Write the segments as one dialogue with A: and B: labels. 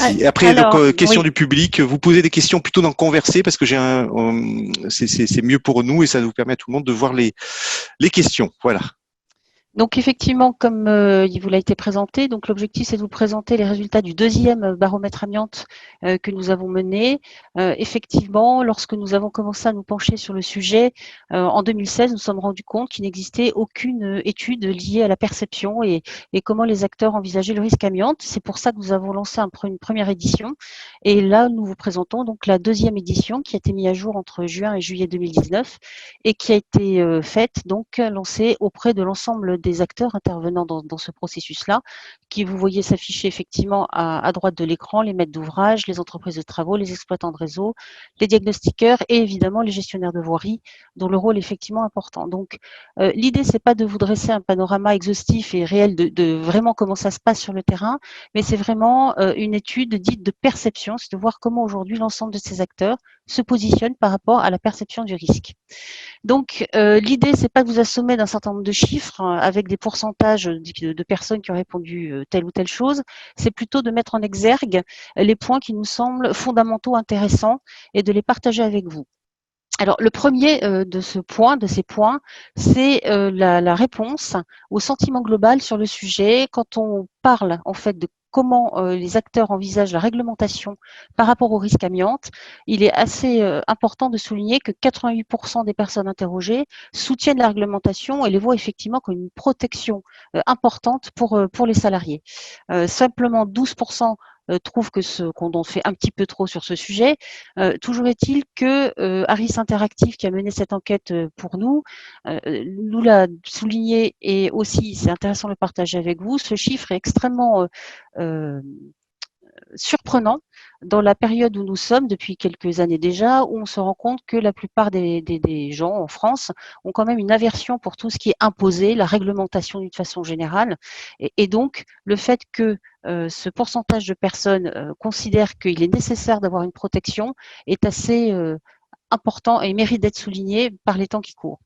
A: Merci. Et après, donc,
B: Alors,
A: question
B: oui.
A: du public. Vous posez des questions plutôt dans converser parce que c'est mieux pour nous et ça nous permet à tout le monde de voir les questions. Voilà.
B: Donc effectivement, comme il vous l'a été présenté, donc l'objectif c'est de vous présenter les résultats du deuxième baromètre amiante que nous avons mené. Effectivement, lorsque nous avons commencé à nous pencher sur le sujet, en 2016, nous nous sommes rendus compte qu'il n'existait aucune étude liée à la perception et comment les acteurs envisageaient le risque amiante. C'est pour ça que nous avons lancé une première édition. Et là, nous vous présentons donc la deuxième édition qui a été mise à jour entre juin et juillet 2019 et qui a été faite, donc lancée auprès de l'ensemble des acteurs intervenant dans ce processus-là, qui vous voyez s'afficher effectivement à droite de l'écran, les maîtres d'ouvrage, les entreprises de travaux, les exploitants de réseau, les diagnostiqueurs et évidemment les gestionnaires de voirie, dont le rôle est effectivement important. Donc l'idée, c'est pas de vous dresser un panorama exhaustif et réel de vraiment comment ça se passe sur le terrain, mais c'est vraiment une étude dite de perception, c'est de voir comment aujourd'hui l'ensemble de ces acteurs se positionnent par rapport à la perception du risque. Donc, l'idée, c'est pas de vous assommer d'un certain nombre de chiffres avec des pourcentages de personnes qui ont répondu telle ou telle chose. C'est plutôt de mettre en exergue les points qui nous semblent fondamentaux, intéressants et de les partager avec vous. Alors, le premier de ces points, c'est la réponse au sentiment global sur le sujet. Quand on parle en fait de comment les acteurs envisagent la réglementation par rapport au risque amiante, il est assez important de souligner que 88% des personnes interrogées soutiennent la réglementation et les voient effectivement comme une protection importante pour les salariés. Simplement 12% trouvent qu'on en fait un petit peu trop sur ce sujet. Toujours est-il que Harris Interactive, qui a mené cette enquête pour nous l'a souligné et aussi, c'est intéressant de le partager avec vous, ce chiffre est extrêmement euh, surprenant dans la période où nous sommes depuis quelques années déjà, où on se rend compte que la plupart des gens en France ont quand même une aversion pour tout ce qui est imposé, la réglementation d'une façon générale. Et donc, le fait que ce pourcentage de personnes considèrent qu'il est nécessaire d'avoir une protection est assez important et mérite d'être souligné par les temps qui courent.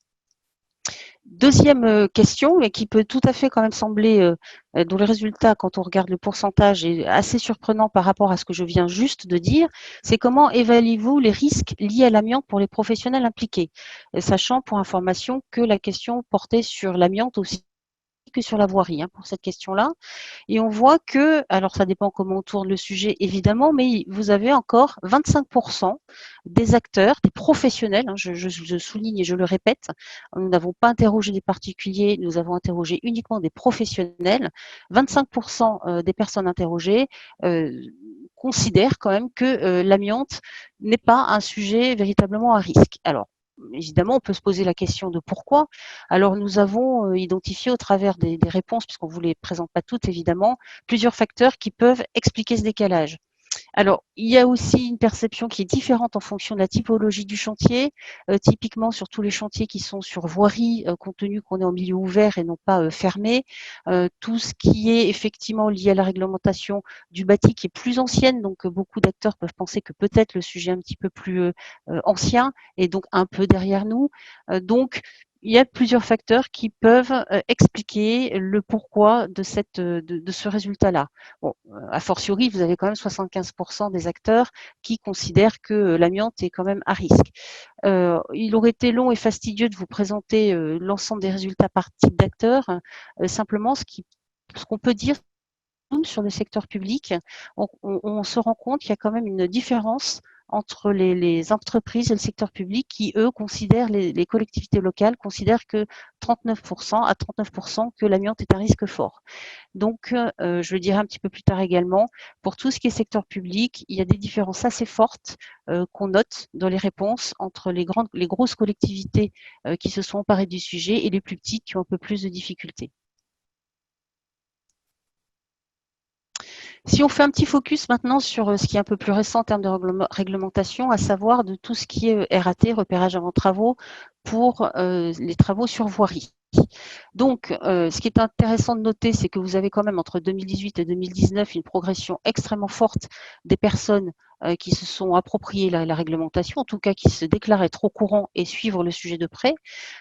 B: Deuxième question, mais qui peut tout à fait quand même sembler, dont le résultat, quand on regarde le pourcentage, est assez surprenant par rapport à ce que je viens juste de dire, c'est comment évaluez-vous les risques liés à l'amiante pour les professionnels impliqués, sachant pour information que la question portait sur l'amiante aussi que sur la voirie pour cette question-là. Et on voit que, alors ça dépend comment on tourne le sujet évidemment, mais vous avez encore 25% des acteurs, des professionnels, je souligne et je le répète, nous n'avons pas interrogé des particuliers, nous avons interrogé uniquement des professionnels. 25% des personnes interrogées considèrent quand même que l'amiante n'est pas un sujet véritablement à risque. Alors, évidemment, on peut se poser la question de pourquoi. Alors, nous avons identifié au travers des réponses, puisqu'on ne vous les présente pas toutes évidemment, plusieurs facteurs qui peuvent expliquer ce décalage. Alors, il y a aussi une perception qui est différente en fonction de la typologie du chantier. Typiquement, sur tous les chantiers qui sont sur voirie, compte tenu qu'on est en milieu ouvert et non pas fermé. Tout ce qui est effectivement lié à la réglementation du bâti qui est plus ancienne, donc beaucoup d'acteurs peuvent penser que peut-être le sujet est un petit peu plus ancien et donc un peu derrière nous. Donc, il y a plusieurs facteurs qui peuvent expliquer le pourquoi de ce résultat-là. Bon, a fortiori, vous avez quand même 75% des acteurs qui considèrent que l'amiante est quand même à risque. Il aurait été long et fastidieux de vous présenter l'ensemble des résultats par type d'acteurs. Simplement, ce qu'on peut dire sur le secteur public, on se rend compte qu'il y a quand même une différence entre les entreprises et le secteur public qui, eux, considèrent, les collectivités locales considèrent que 39% à 39% que l'amiante est un risque fort. Donc, je le dirai un petit peu plus tard également, pour tout ce qui est secteur public, il y a des différences assez fortes qu'on note dans les réponses entre les grosses collectivités qui se sont emparées du sujet et les plus petites qui ont un peu plus de difficultés. Si on fait un petit focus maintenant sur ce qui est un peu plus récent en termes de réglementation, à savoir de tout ce qui est RAT, repérage avant travaux, pour les travaux sur voirie. Donc, ce qui est intéressant de noter, c'est que vous avez quand même entre 2018 et 2019 une progression extrêmement forte des personnes qui se sont appropriées la réglementation, en tout cas qui se déclarent être au courant et suivre le sujet de près.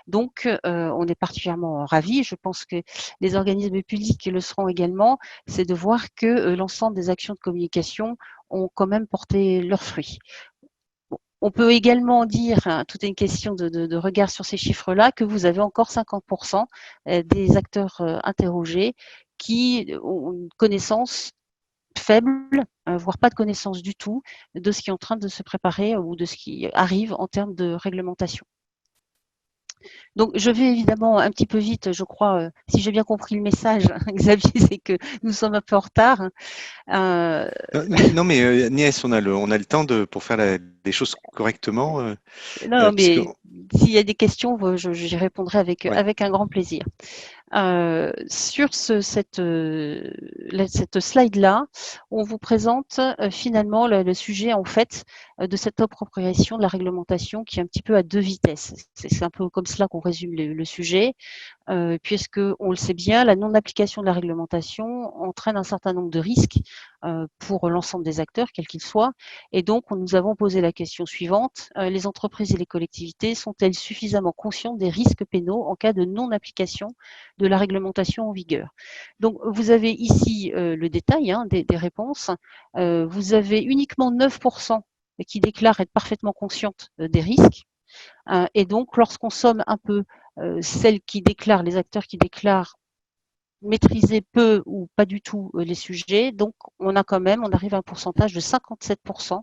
B: Donc, on est particulièrement ravis. Je pense que les organismes publics le seront également. C'est de voir que l'ensemble des actions de communication ont quand même porté leurs fruits. On peut également dire, hein, tout est une question de regard sur ces chiffres-là, que vous avez encore 50% des acteurs interrogés qui ont une connaissance faible, voire pas de connaissance du tout, de ce qui est en train de se préparer ou de ce qui arrive en termes de réglementation. Donc, je vais évidemment un petit peu vite, je crois, si j'ai bien compris le message, Xavier, c'est que nous sommes un peu en retard. Euh,
A: Non, mais Niès, on a le temps pour faire les choses correctement,
B: non,
A: puisque
B: mais s'il y a des questions, j'y répondrai
A: ouais.
B: avec un grand plaisir. Sur cette slide-là, on vous présente finalement le sujet en fait de cette appropriation de la réglementation qui est un petit peu à deux vitesses. C'est un peu comme cela qu'on résume le sujet. Puisque on le sait bien, la non-application de la réglementation entraîne un certain nombre de risques pour l'ensemble des acteurs, quels qu'ils soient. Et donc, nous avons posé la question suivante les entreprises et les collectivités sont-elles suffisamment conscientes des risques pénaux en cas de non-application de la réglementation en vigueur? Donc, vous avez ici le détail des réponses. Vous avez uniquement 9% qui déclarent être parfaitement conscientes des risques. Et donc, lorsqu'on somme un peu celles qui déclarent, les acteurs qui déclarent maîtriser peu ou pas du tout les sujets, donc on arrive à un pourcentage de 57%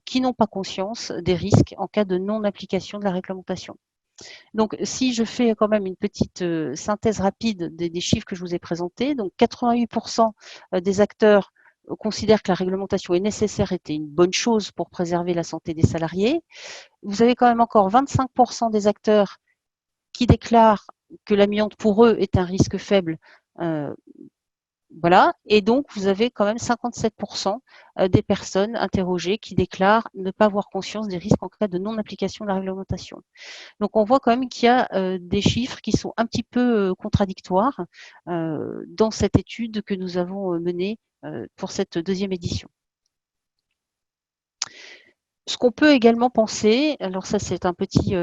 B: qui n'ont pas conscience des risques en cas de non-application de la réglementation. Donc, si je fais quand même une petite synthèse rapide des chiffres que je vous ai présentés, donc 88% des acteurs considèrent que la réglementation est nécessaire, était une bonne chose pour préserver la santé des salariés. Vous avez quand même encore 25% des acteurs qui déclarent que l'amiante pour eux est un risque faible. Euh, voilà. Et donc, vous avez quand même 57% des personnes interrogées qui déclarent ne pas avoir conscience des risques en cas de non-application de la réglementation. Donc, on voit quand même qu'il y a des chiffres qui sont un petit peu contradictoires dans cette étude que nous avons menée pour cette deuxième édition. Ce qu'on peut également penser, alors ça c'est un petit,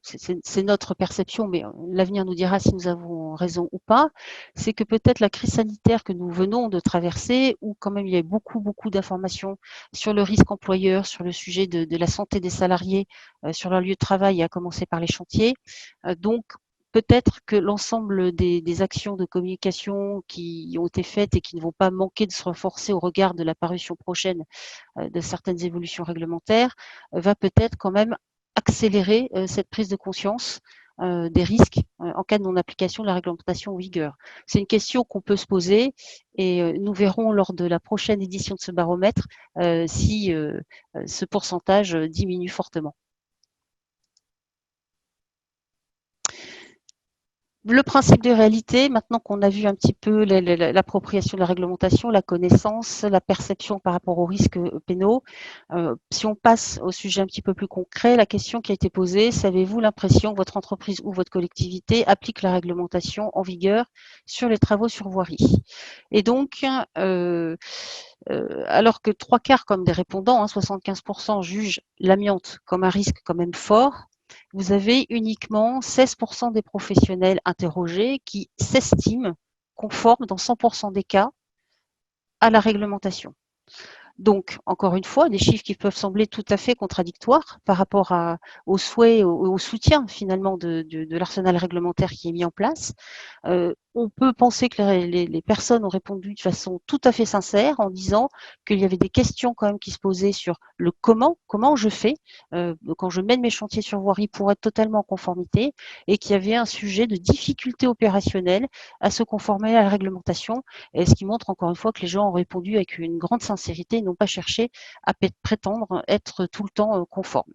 B: c'est notre perception, mais l'avenir nous dira si nous avons raison ou pas, c'est que peut-être la crise sanitaire que nous venons de traverser, où quand même il y a beaucoup d'informations sur le risque employeur, sur le sujet de la santé des salariés, sur leur lieu de travail, à commencer par les chantiers. Donc peut-être que l'ensemble des actions de communication qui ont été faites et qui ne vont pas manquer de se renforcer au regard de la parution prochaine de certaines évolutions réglementaires, va peut-être quand même accélérer cette prise de conscience des risques en cas de non-application de la réglementation en vigueur. C'est une question qu'on peut se poser et nous verrons lors de la prochaine édition de ce baromètre si ce pourcentage diminue fortement. Le principe de réalité, maintenant qu'on a vu un petit peu l'appropriation de la réglementation, la connaissance, la perception par rapport aux risques pénaux, si on passe au sujet un petit peu plus concret, la question qui a été posée, savez-vous l'impression que votre entreprise ou votre collectivité applique la réglementation en vigueur sur les travaux sur voirie? Et donc, alors que 3/4 comme des répondants, 75% jugent l'amiante comme un risque quand même fort, vous avez uniquement 16% des professionnels interrogés qui s'estiment conformes dans 100% des cas à la réglementation. Donc, encore une fois, des chiffres qui peuvent sembler tout à fait contradictoires par rapport au souhait, au soutien finalement de l'arsenal réglementaire qui est mis en place. On peut penser que les personnes ont répondu de façon tout à fait sincère en disant qu'il y avait des questions quand même qui se posaient sur le comment je fais quand je mène mes chantiers sur voirie pour être totalement en conformité et qu'il y avait un sujet de difficulté opérationnelle à se conformer à la réglementation, et ce qui montre encore une fois que les gens ont répondu avec une grande sincérité et n'ont pas cherché à prétendre être tout le temps conformes.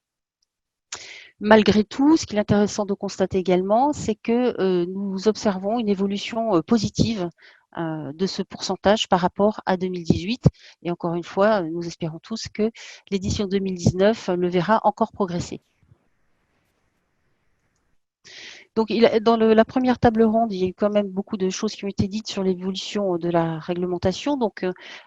B: Malgré tout, ce qu'il est intéressant de constater également, c'est que nous observons une évolution positive de ce pourcentage par rapport à 2018. Et encore une fois, nous espérons tous que l'édition 2019 le verra encore progresser. Donc, dans la première table ronde, il y a eu quand même beaucoup de choses qui ont été dites sur l'évolution de la réglementation. Donc,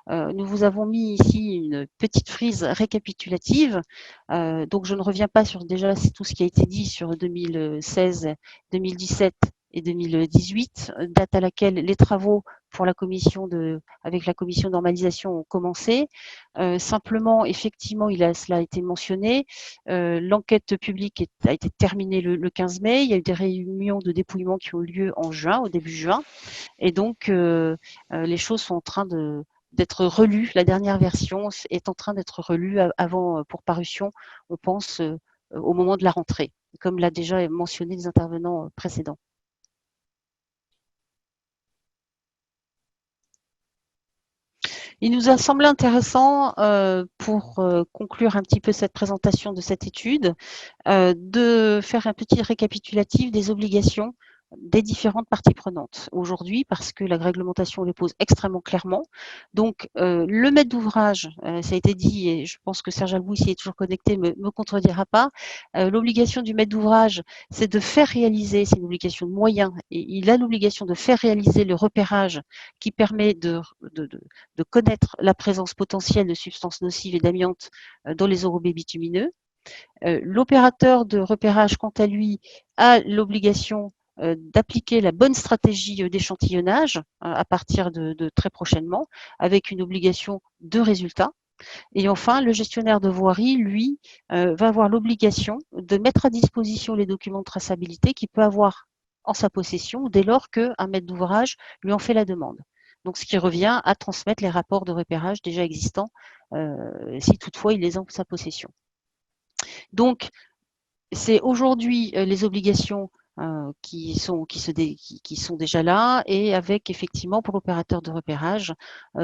B: nous vous avons mis ici une petite frise récapitulative. Donc, je ne reviens pas sur déjà tout ce qui a été dit sur 2016, 2017 et 2018, date à laquelle les travaux pour la commission avec la commission de normalisation ont commencé. Simplement, effectivement, cela a été mentionné. L'enquête publique a été terminée le 15 mai. Il y a eu des réunions de dépouillement qui ont eu lieu en juin, au début juin. Et donc, les choses sont en train d'être relues. La dernière version est en train d'être relue avant pour parution, on pense, au moment de la rentrée, comme l'a déjà mentionné les intervenants précédents. Il nous a semblé intéressant, pour conclure un petit peu cette présentation de cette étude, de faire un petit récapitulatif des obligations des différentes parties prenantes aujourd'hui, parce que la réglementation les pose extrêmement clairement. Donc, le maître d'ouvrage, ça a été dit, et je pense que Serge Albouy, s'il est toujours connecté, me contredira pas. L'obligation du maître d'ouvrage, c'est de faire réaliser, c'est une obligation de moyens, et il a l'obligation de faire réaliser le repérage qui permet de connaître la présence potentielle de substances nocives et d'amiante dans les enrobés bitumineux. L'opérateur de repérage, quant à lui, a l'obligation d'appliquer la bonne stratégie d'échantillonnage à partir de très prochainement, avec une obligation de résultat. Et enfin, le gestionnaire de voirie, lui, va avoir l'obligation de mettre à disposition les documents de traçabilité qu'il peut avoir en sa possession dès lors qu'un maître d'ouvrage lui en fait la demande. Donc, ce qui revient à transmettre les rapports de repérage déjà existants, si toutefois il les a en sa possession. Donc, c'est aujourd'hui les obligations qui sont déjà là, et avec effectivement pour l'opérateur de repérage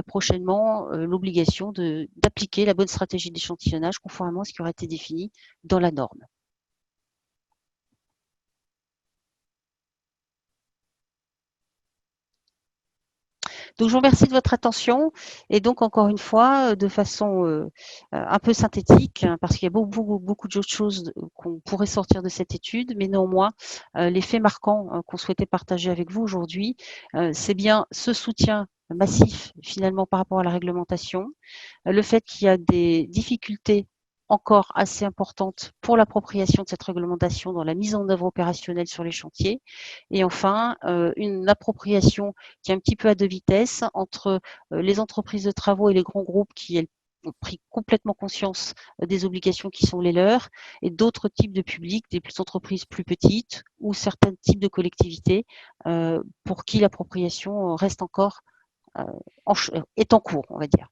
B: prochainement l'obligation d'appliquer la bonne stratégie d'échantillonnage conformément à ce qui aura été défini dans la norme. Donc, je vous remercie de votre attention, et donc encore une fois, de façon un peu synthétique, hein, parce qu'il y a beaucoup d'autres choses qu'on pourrait sortir de cette étude, mais néanmoins, les faits marquants qu'on souhaitait partager avec vous aujourd'hui, c'est bien ce soutien massif finalement par rapport à la réglementation, le fait qu'il y a des difficultés encore assez importantes pour l'appropriation de cette réglementation dans la mise en œuvre opérationnelle sur les chantiers. Et enfin, une appropriation qui est un petit peu à deux vitesses entre les entreprises de travaux et les grands groupes qui, elles, ont pris complètement conscience des obligations qui sont les leurs, et d'autres types de publics, des entreprises plus petites ou certains types de collectivités pour qui l'appropriation reste encore est en cours, on va dire.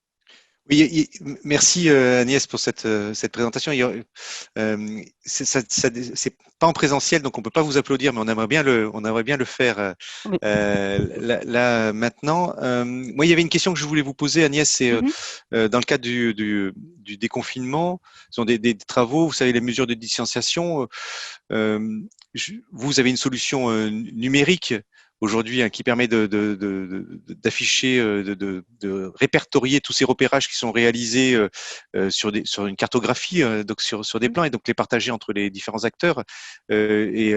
A: Oui, merci Agnès pour cette présentation. C'est pas en présentiel, donc on peut pas vous applaudir, mais on aimerait bien le faire
B: Oui.
A: là maintenant. Moi, il y avait une question que je voulais vous poser, Agnès, c'est dans le cadre du déconfinement, ce sont des travaux, vous savez, les mesures de distanciation. Vous avez une solution numérique aujourd'hui, hein, qui permet d'afficher, de répertorier tous ces repérages qui sont réalisés sur une cartographie, donc sur des plans, et donc les partager entre les différents acteurs. Et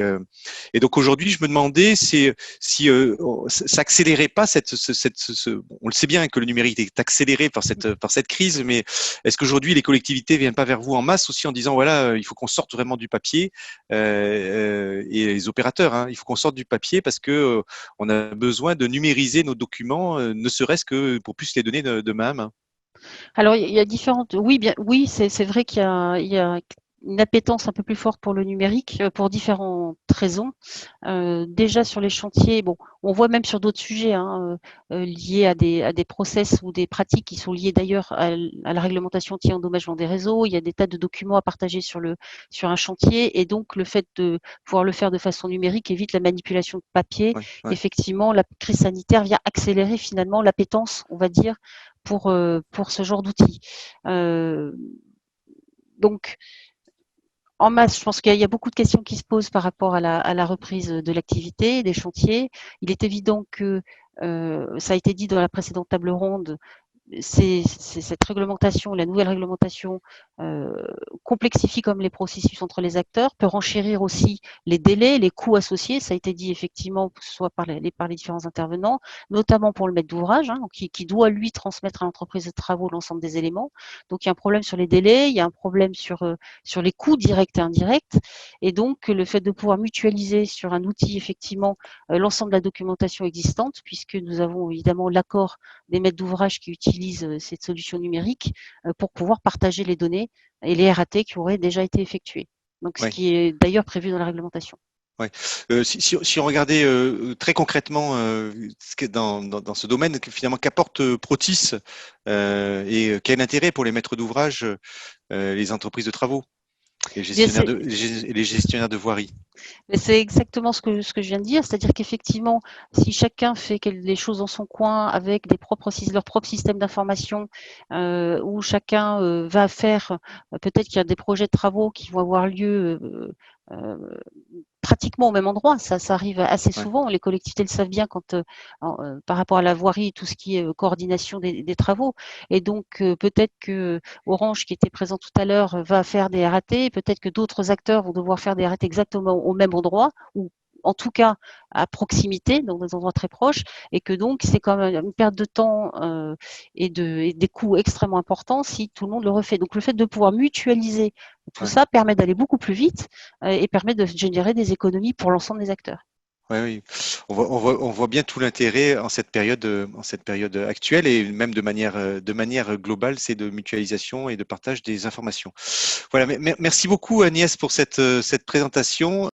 A: donc aujourd'hui, je me demandais si ça accélérait pas on le sait bien que le numérique est accéléré par cette crise, mais est-ce qu'aujourd'hui les collectivités viennent pas vers vous en masse aussi en disant voilà, il faut qu'on sorte vraiment du papier, et les opérateurs, hein, il faut qu'on sorte du papier parce que on a besoin de numériser nos documents, ne serait-ce que pour plus les donner de même.
B: Alors, il y a différentes. Oui, bien, oui, c'est vrai qu'il y a une appétence un peu plus forte pour le numérique pour différentes raisons. Déjà sur les chantiers, bon, on voit même sur d'autres sujets hein, liés à des process ou des pratiques qui sont liées d'ailleurs à la réglementation anti-endommagement des réseaux. Il y a des tas de documents à partager sur un chantier, et donc le fait de pouvoir le faire de façon numérique évite la manipulation de papier.
A: Ouais, ouais.
B: Effectivement, la crise sanitaire vient accélérer finalement l'appétence, on va dire, pour ce genre d'outils. Donc, en masse, je pense qu'il y a beaucoup de questions qui se posent par rapport à la reprise de l'activité, des chantiers. Il est évident que, ça a été dit dans la précédente table ronde, cette réglementation, la nouvelle réglementation, euh, complexifie comme les processus entre les acteurs, peut renchérir aussi les délais, les coûts associés, ça a été dit effectivement, que ce soit par les différents intervenants, notamment pour le maître d'ouvrage, hein, qui doit lui transmettre à l'entreprise de travaux l'ensemble des éléments. Donc il y a un problème sur les délais, il y a un problème sur les coûts directs et indirects, et donc le fait de pouvoir mutualiser sur un outil effectivement l'ensemble de la documentation existante, puisque nous avons évidemment l'accord des maîtres d'ouvrage qui utilisent cette solution numérique pour pouvoir partager les données et les RAT qui auraient déjà été effectués. Donc, ce
A: Ouais.
B: qui est d'ailleurs prévu dans la réglementation.
A: Ouais. Si on regardait très concrètement dans ce domaine, finalement, qu'apporte Protis et quel intérêt pour les maîtres d'ouvrage, les entreprises de travaux, les
B: Bien,
A: gestionnaires les gestionnaires de voirie?
B: c'est exactement ce que je viens de dire, c'est-à-dire qu'effectivement, si chacun fait les choses dans son coin avec leur propre système d'information, où chacun va faire, peut-être qu'il y a des projets de travaux qui vont avoir lieu pratiquement au même endroit. Ça arrive assez
A: Ouais,
B: souvent. Les collectivités le savent bien quand, par rapport à la voirie, tout ce qui est coordination des travaux. Et donc, peut-être que Orange, qui était présent tout à l'heure, va faire des RAT. Peut-être que d'autres acteurs vont devoir faire des RAT exactement au même endroit ou en tout cas à proximité, dans des endroits très proches, et que donc c'est quand même une perte de temps et des coûts extrêmement importants si tout le monde le refait. Donc le fait de pouvoir mutualiser tout
A: ouais.
B: ça permet d'aller beaucoup plus vite et permet de générer des économies pour l'ensemble des acteurs.
A: Ouais, oui, on voit bien tout l'intérêt en cette période actuelle et même de manière globale, c'est de mutualisation et de partage des informations. Voilà, merci beaucoup Agnès pour cette présentation.